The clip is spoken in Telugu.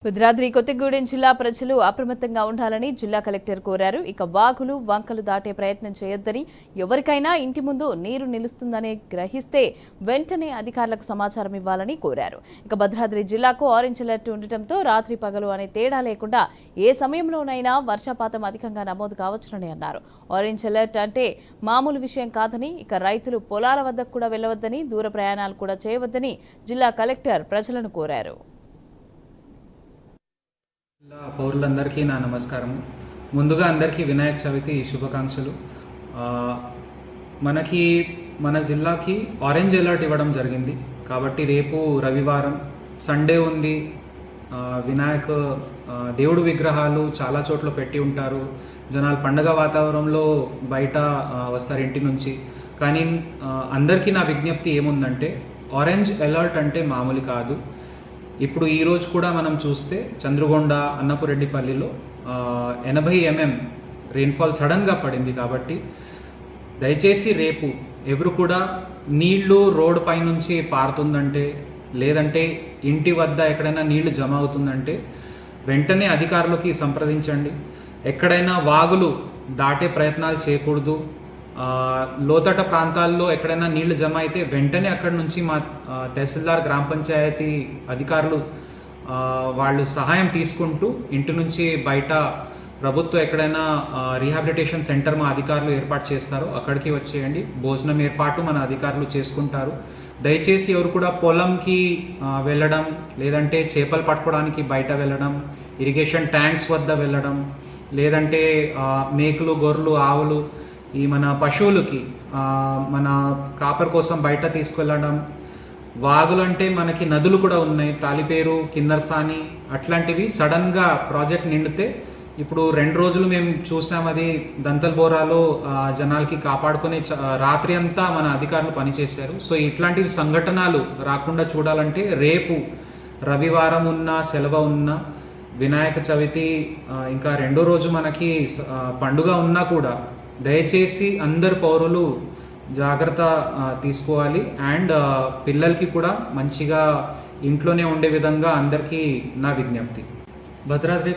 భద్రాద్రి కొత్తగూడెం జిల్లా ప్రజలు అప్రమత్తంగా ఉండాలని జిల్లా కలెక్టర్ కోరారు. ఇక వాగులు వంకలు దాటే ప్రయత్నం చేయొద్దని, ఎవరికైనా ఇంటి ముందు నీరు నిలుస్తుందని గ్రహిస్తే వెంటనే అధికారులకు సమాచారం ఇవ్వాలని కోరారు. ఇక భద్రాద్రి జిల్లాకు ఆరెంజ్ అలర్ట్ ఉండటంతో రాత్రి పగలు అనే తేడా లేకుండా ఏ సమయంలోనైనా వర్షపాతం అధికంగా నమోదు కావచ్చునని అన్నారు. ఆరెంజ్ అలర్ట్ అంటే మామూలు విషయం కాదని, ఇక రైతులు పొలాల వద్దకు కూడా వెళ్లవద్దని, దూర ప్రయాణాలు కూడా చేయవద్దని జిల్లా కలెక్టర్ ప్రజలను కోరారు. పౌరులందరికీ నా నమస్కారం. ముందుగా అందరికీ వినాయక చవితి శుభాకాంక్షలు. మన జిల్లాకి ఆరెంజ్ అలర్ట్ ఇవ్వడం జరిగింది కాబట్టి రేపు రవివారం సండే ఉంది. దేవుడు విగ్రహాలు చాలా చోట్ల పెట్టి ఉంటారు. జనాలు పండగ వాతావరణంలో బయట వస్తారు ఇంటి నుంచి. కానీ అందరికీ నా విజ్ఞప్తి ఏముందంటే, ఆరెంజ్ అలర్ట్ అంటే మామూలు కాదు. ఇప్పుడు ఈరోజు కూడా మనం చూస్తే చంద్రగొండ, అన్నపురెడ్డిపల్లిలో 80 mm రెయిన్ఫాల్ సడన్గా పడింది. కాబట్టి దయచేసి రేపు ఎవరు కూడా నీళ్లు రోడ్ పైనుంచి పారుతుందంటే, లేదంటే ఇంటి వద్ద ఎక్కడైనా నీళ్లు జమ అవుతుందంటే వెంటనే అధికారులకి సంప్రదించండి. ఎక్కడైనా వాగులు దాటే ప్రయత్నాలు చేయకూడదు. లోతట్ట ప్రాంతాల్లో ఎక్కడైనా నీళ్లు జమ అయితే వెంటనే అక్కడి నుంచి మా తహసీల్దార్, గ్రామ పంచాయతీ అధికారులు వాళ్ళు సహాయం తీసుకుంటూ ఇంటి నుంచి బయట ప్రభుత్వం ఎక్కడైనా రీహాబిలిటేషన్ సెంటర్ మా అధికారులు ఏర్పాటు చేస్తారో అక్కడికి వచ్చేయండి. భోజనం ఏర్పాటు మన అధికారులు చేసుకుంటారు. దయచేసి ఎవరు కూడా పొలంకి వెళ్ళడం, లేదంటే చేపలు పట్టుకోవడానికి బయట వెళ్ళడం, ఇరిగేషన్ ట్యాంక్స్ వద్ద వెళ్ళడం, లేదంటే మేకలు, గొర్రెలు, ఆవులు, ఈ మన పశువులకి మన కాపర్ కోసం బయట తీసుకెళ్ళడం. వాగులు అంటే మనకి నదులు కూడా ఉన్నాయి, తాలిపేరు, కిన్నర్సాని, అట్లాంటివి. సడన్గా ప్రాజెక్ట్ నిండితే ఇప్పుడు 2 రోజులు మేము చూసాం, అది దంతల్బోరాలో జనాలకి కాపాడుకునే రాత్రి అంతా మన అధికారులు పనిచేశారు. సో ఇట్లాంటివి సంఘటనలు రాకుండా చూడాలంటే రేపు రవివారం ఉన్న, సెలవు ఉన్న, వినాయక చవితి ఇంకా 2వ రోజు మనకి పండుగ ఉన్నా కూడా దయచేసి అందరు పౌరులు జాగ్రత్త తీసుకోవాలి. అండ్ పిల్లలకి కూడా మంచిగా ఇంట్లోనే ఉండే విధంగా అందరికీ నా విజ్ఞప్తి. భద్రాద్రి